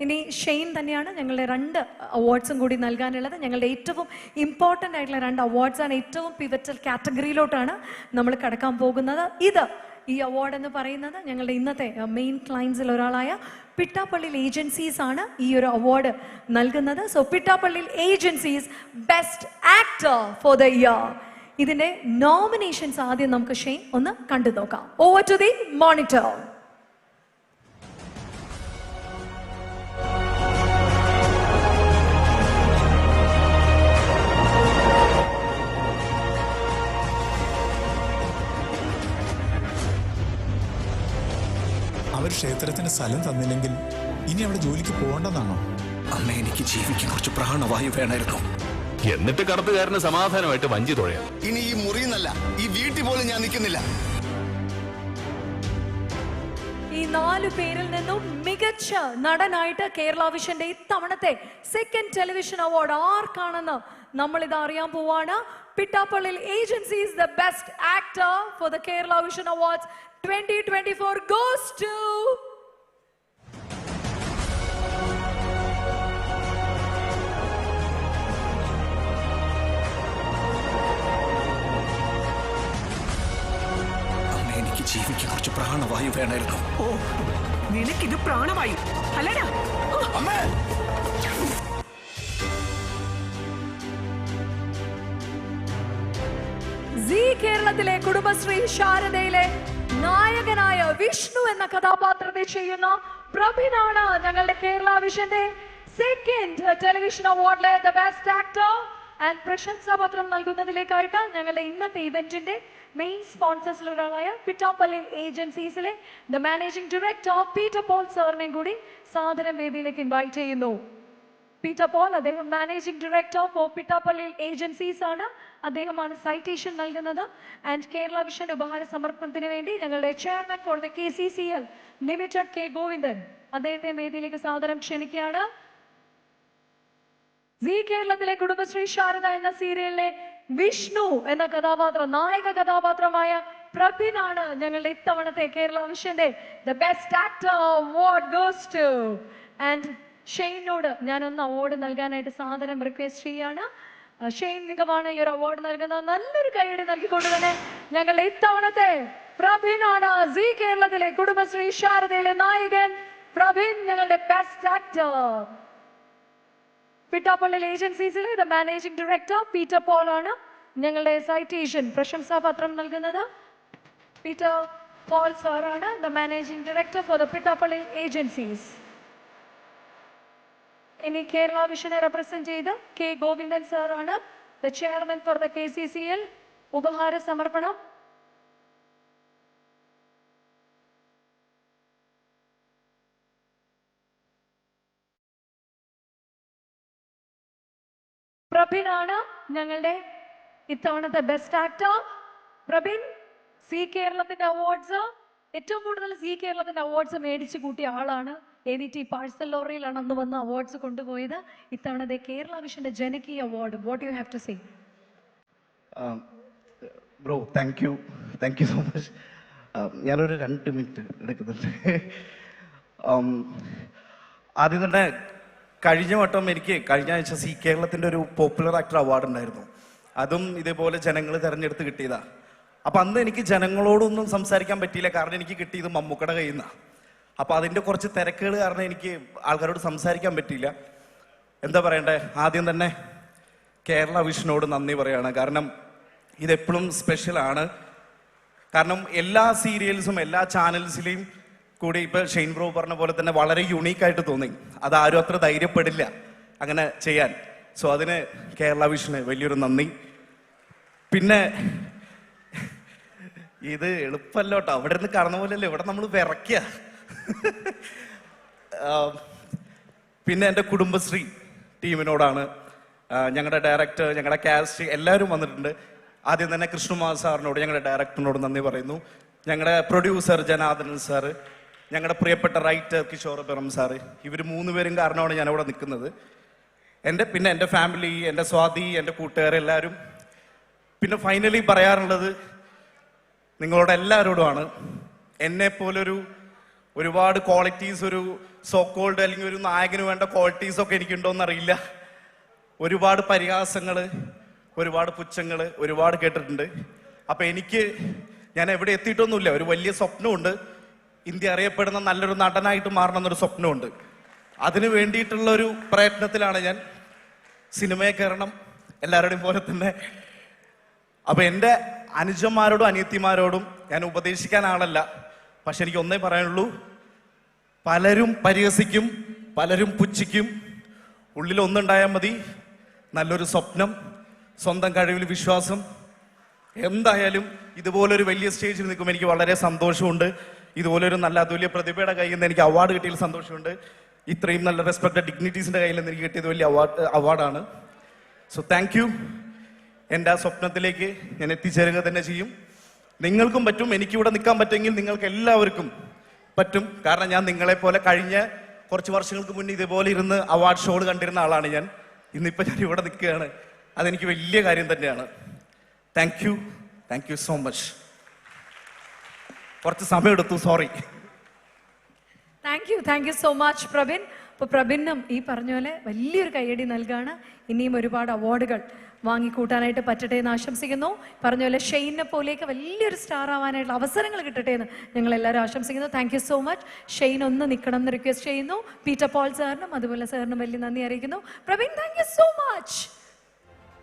ഇനി ഷെയ്ൻ തന്നെയാണ് ഞങ്ങളുടെ 2 അവാർഡ്സും കൂടി നൽകാനുള്ളത്. ഞങ്ങളുടെ ഏറ്റവും ഇമ്പോർട്ടൻ്റ് ആയിട്ടുള്ള 2 അവാർഡ്സാണ്. ഏറ്റവും പിവറ്റൽ കാറ്റഗറിയിലോട്ടാണ് നമ്മൾ കടക്കാൻ പോകുന്നത്. ഈ അവാർഡ് എന്ന് പറയുന്നത് ഞങ്ങളുടെ ഇന്നത്തെ മെയിൻ ക്ലയൻസിൽ ഒരാളായ പിട്ടാപ്പള്ളിയിൽ ഏജൻസീസ് ആണ് ഈ ഒരു അവാർഡ് നൽകുന്നത്. സോ പിട്ടാപ്പള്ളിയിൽ agencies best actor for the year. ഇതിന്റെ നോമിനേഷൻസ് ആദ്യം നമുക്ക് ഷെയ്ൻ ഒന്ന് കണ്ടു നോക്കാം. Over to the monitor. അവർ ക്ഷേത്രത്തിന് സ്ഥലം തന്നില്ലെങ്കിൽ ഇനി അവിടെ ജോലിക്ക് പോകണ്ടെന്നാണോ? അമ്മ, എനിക്ക് ജീവിക്കാൻ കുറച്ച് പ്രാണവായു വേണമായിരുന്നു. എന്നിട്ട് കടത്തുകാരന് സമാധാനമായിട്ട് വഞ്ചി തുഴയാം. ഇനി ഈ മുറിയെന്നല്ല, ഈ വീട്ടിൽ പോലും ഞാൻ നിൽക്കുന്നില്ല. ഈ 4 പേരിൽ നിന്നും മികച്ച നടനായിട്ട് കേരള വിഷന്റെ ഇത്തവണത്തെ സെക്കൻഡ് ടെലിവിഷൻ അവാർഡ് ആർക്കാണെന്ന് നമ്മൾ ഇത് അറിയാൻ പോവാണ്. പിട്ടാപ്പള്ളിയിൽ agencies the best actor for the Kerala Vision awards 2024 goes to എനിക്ക് ജീവിക്കാൻ കുറച്ച് പ്രാണവായു വേണമായിരുന്നു. ഓ, നിനക്കിത് പ്രാണവായു അല്ലടാ. അമ്മേ, സീ കേരളത്തിലെ കുടുംബശ്രീ ശാരദയിലെ നായകനായ വിഷ്ണു എന്ന കഥാപാത്രത്തെ ചെയ്യുന്ന പ്രഭിനാണ് ഞങ്ങളുടെ കേരള വിഷന്റെ സെക്കൻഡ് ടെലിവിഷൻ അവാർഡിലെ ദ ബെസ്റ്റ് ആക്ടർ. ആൻഡ് പ്രശംസാപത്രം നൽകുന്നതിലേക്കായിട്ട് ഞങ്ങളുടെ ഇന്നത്തെ ഇവന്റിന്റെ മെയിൻ സ്പോൺസേഴ്സിൽ ഒരാളായ പിട്ടാപ്പള്ളി ഏജൻസീസിലെ the managing director Peter Paul സാറിനെയും കൂടി സാദരം വേദിയിലേക്ക് ഇൻവൈറ്റ് ചെയ്യുന്നു. പീറ്റർ പോൾ, അദ്ദേഹം managing director for Pittappilly agencies ആണ്. അദ്ദേഹമാണ് സൈറ്റേഷൻ നൽകുന്നത്. ആൻഡ് കേരള വിഷൻ ഉപഹാര സമർപ്പണത്തിന് വേണ്ടി ഞങ്ങളുടെ chairman for the KCCL limited K Govindan അദ്ദേഹത്തെ വേദിയിലേക്ക് സാദരം ക്ഷണിക്കുകയാണ്. സീ കേരളത്തിലെ കുടുംബശ്രീ ശാരദ എന്ന സീരിയലിലെ വിഷ്ണു എന്ന കഥാപാത്രം, നായക കഥാപാത്രമായ പ്രഭിനാണ് ഞങ്ങളുടെ ഇത്തവണത്തെ കേരള വിഷന്റെ the best actor award goes to. And ഷെയ്നോട് ഞാനൊന്ന് അവാർഡ് നൽകാനായിട്ട് സാദരം റിക്വസ്റ്റ് ചെയ്യാണ്. ഷെയ്ൻ മികവാണ് ഈ ഒരു അവാർഡ് നൽകുന്നത്. നല്ലൊരു കൈയടി നൽകിക്കൊണ്ട് തന്നെ ഞങ്ങളുടെ ഇത്തവണത്തെ പ്രഭിനാണ് സീ കേരളത്തിലെ കുടുംബശ്രീ ശാരദയിലെ നായകൻ പ്രഭിൻ ഞങ്ങളുടെ ബെസ്റ്റ് ആക്ടർ. പിട്ടാപ്പള്ളി ഏജൻസീസിലെ the managing director Peter Paul ആണ് ഞങ്ങളുടെ സൈറ്റേഷൻ പ്രശംസാപത്രം നൽകുന്നത്. പീറ്റർ പോൾ സാറാണ് the managing director for the Pittappilly agencies. ഇനി കേരള വിഷനെ റെപ്രസെന്റ് ചെയ്ത് കെ ഗോവിന്ദൻ സാറാണ് the chairman for the KCCL ഉപഹാര സമർപ്പണം. പ്രഭിനാണ് ഞങ്ങളുടെ ഇത്തവണത്തെ ബെസ്റ്റ് ആക്ടർ. പ്രഭിൻ, സീ കേരളത്തിന്റെ അവാർഡ്സ് ഏറ്റവും കൂടുതൽ സീ കേരളത്തിന്റെ അവാർഡ്സ് മേടിച്ചു കൂട്ടിയ ആളാണ്. AVT പാഴ്സൽ ലോറിയിലാണ് അന്ന് വന്ന് അവാർഡ്സ് കൊണ്ടുപോയത്. ഇത്തവണത്തെ കേരള വിഷന്റെ ജനകീയ award, what you have to say? Bro, thank you so much. ഞാനൊരു 2 മിനിറ്റ് എടുക്കുന്നുണ്ട്. ആദ്യം തന്നെ കഴിഞ്ഞ വട്ടം എനിക്ക് കഴിഞ്ഞ ആഴ്ച സീ കേരളത്തിൻ്റെ ഒരു പോപ്പുലർ ആക്ടർ അവാർഡ് ഉണ്ടായിരുന്നു. അതും ഇതേപോലെ ജനങ്ങൾ തിരഞ്ഞെടുത്ത് കിട്ടിയതാ. അപ്പം അന്ന് എനിക്ക് ജനങ്ങളോടൊന്നും സംസാരിക്കാൻ പറ്റിയില്ല, കാരണം എനിക്ക് കിട്ടിയത് മമ്മൂക്കയുടെ കയ്യിൽ നിന്നാണ്. അപ്പം അതിൻ്റെ കുറച്ച് തിരക്കുകൾ കാരണം എനിക്ക് ആൾക്കാരോട് സംസാരിക്കാൻ പറ്റിയില്ല. എന്താ പറയണ്ടേ, ആദ്യം തന്നെ കേരള വിഷനോട് നന്ദി പറയാണ്. കാരണം ഇതെപ്പോഴും സ്പെഷ്യലാണ്. കാരണം എല്ലാ സീരിയൽസും എല്ലാ ചാനൽസിലെയും കൂടി ഇപ്പോൾ ഷെയ്ൻ ബ്രോ പറഞ്ഞ പോലെ തന്നെ വളരെ യുണീക്കായിട്ട് തോന്നി. അതാരും അത്ര ധൈര്യപ്പെടില്ല അങ്ങനെ ചെയ്യാൻ. സോ അതിന് കേരള വിഷന് വലിയൊരു നന്ദി. പിന്നെ ഇത് എളുപ്പമല്ലോട്ടോ, അവിടെ നിന്ന് കാണുന്ന പോലെയല്ലേ, ഇവിടെ നമ്മൾ വിറയ്ക്കുക. പിന്നെ എൻ്റെ കുടുംബശ്രീ ടീമിനോടാണ്, ഞങ്ങളുടെ ഡയറക്ടർ, ഞങ്ങളുടെ കാസ്റ്റ് എല്ലാവരും വന്നിട്ടുണ്ട്. ആദ്യം തന്നെ കൃഷ്ണകുമാർ സാറിനോട്, ഞങ്ങളുടെ ഡയറക്ടറിനോട് നന്ദി പറയുന്നു. ഞങ്ങളുടെ പ്രൊഡ്യൂസർ ജനാർദ്ദനൻ സാറ്, ഞങ്ങളുടെ പ്രിയപ്പെട്ട റൈറ്റർ കിഷോർ ബെറം സാറ്, ഇവർ 3 പേരും കാരണമാണ് ഞാനിവിടെ നിൽക്കുന്നത്. പിന്നെ എൻ്റെ ഫാമിലി, എൻ്റെ സ്വാതി, എൻ്റെ കൂട്ടുകാരെല്ലാവരും. പിന്നെ ഫൈനലി പറയാറുള്ളത് നിങ്ങളോട് എല്ലാവരോടുമാണ്. എന്നെപ്പോലൊരു ഒരുപാട് ക്വാളിറ്റീസ്, ഒരു സോക്കോൾഡ് അല്ലെങ്കിൽ ഒരു നായകന് വേണ്ട ക്വാളിറ്റീസ് ഒക്കെ എനിക്കുണ്ടോയെന്ന് അറിയില്ല. ഒരുപാട് പരിഹാസങ്ങള്, ഒരുപാട് പുച്ഛങ്ങള് ഒരുപാട് കേട്ടിട്ടുണ്ട്. അപ്പൊ ഞാൻ എവിടെ എത്തിയിട്ടൊന്നുമില്ല. ഒരു വലിയ സ്വപ്നമുണ്ട്, ഇന്ത്യ അറിയപ്പെടുന്ന നല്ലൊരു നടനായിട്ട് മാറണം എന്നൊരു സ്വപ്നമുണ്ട്. അതിനു വേണ്ടിയിട്ടുള്ള ഒരു പ്രയത്നത്തിലാണ് ഞാൻ. സിനിമയെ കയറണം എല്ലാവരുടെയും പോലെ തന്നെ. അപ്പൊ എൻ്റെ അനുജന്മാരോടും അനിയത്തിമാരോടും ഞാൻ ഉപദേശിക്കാൻ ആളല്ല, പക്ഷെ എനിക്ക് ഒന്നേ പറയാനുള്ളൂ, പലരും പരിഹസിക്കും, പലരും പുച്ഛിക്കും. ഉള്ളിൽ ഒന്നുണ്ടായാൽ മതി, നല്ലൊരു സ്വപ്നം, സ്വന്തം കഴിവിൽ വിശ്വാസം. എന്തായാലും ഇതുപോലൊരു വലിയ സ്റ്റേജിൽ നിൽക്കുമ്പോൾ എനിക്ക് വളരെ സന്തോഷമുണ്ട്. ഇതുപോലൊരു നല്ല അതുല്യ പ്രതിഭയുടെ കയ്യിൽ നിന്ന് എനിക്ക് അവാർഡ് കിട്ടിയതിൽ സന്തോഷമുണ്ട്. ഇത്രയും നല്ല റെസ്പെക്റ്റഡ് ഡിഗ്നിറ്റീസിന്റെ കയ്യിൽ നിന്ന് എനിക്ക് കിട്ടിയത് വലിയ അവാർഡാണ്. So thank you. എൻ്റെ ആ സ്വപ്നത്തിലേക്ക് ഞാൻ എത്തിച്ചേരുക തന്നെ ചെയ്യും. നിങ്ങൾക്കും പറ്റും. എനിക്കിവിടെ നിൽക്കാൻ പറ്റുമെങ്കിൽ നിങ്ങൾക്ക് എല്ലാവർക്കും പറ്റും. കാരണം ഞാൻ നിങ്ങളെപ്പോലെ കഴിഞ്ഞ കുറച്ച് വർഷങ്ങൾക്ക് മുന്നേ ഇതുപോലെ ഇരുന്ന് അവാർഡ് ഷോകൾ കണ്ടിരുന്ന ആളാണ് ഞാൻ. ഇന്നിപ്പോൾ ഞാൻ ഇവിടെ നിൽക്കുകയാണ്. അതെനിക്ക് വലിയ കാര്യം തന്നെയാണ്. Thank you so much. കുറച്ച് സമയം എടുത്തു, sorry. Thank you so much Prabin. അപ്പോൾ പ്രബിനും ഈ പറഞ്ഞ പോലെ വലിയൊരു കയ്യടി നൽകാണ്. ഇനിയും ഒരുപാട് അവാർഡുകൾ വാങ്ങിക്കൂട്ടാനായിട്ട് പറ്റട്ടെ എന്ന് ആശംസിക്കുന്നു. പറഞ്ഞ പോലെ ഷെയ്നെ പോലെയൊക്കെ വലിയൊരു സ്റ്റാർ ആവാനായിട്ടുള്ള അവസരങ്ങൾ കിട്ടട്ടെ എന്ന് ഞങ്ങൾ എല്ലാവരും ആശംസിക്കുന്നു. Thank you so much. Shane ഒന്ന് നിൽക്കണം എന്ന് റിക്വസ്റ്റ് ചെയ്യുന്നു. പീറ്റർ പോൾ സാറിനും അതുപോലെ സാറിനും വലിയ നന്ദി അറിയിക്കുന്നു. Prabin, thank you so much.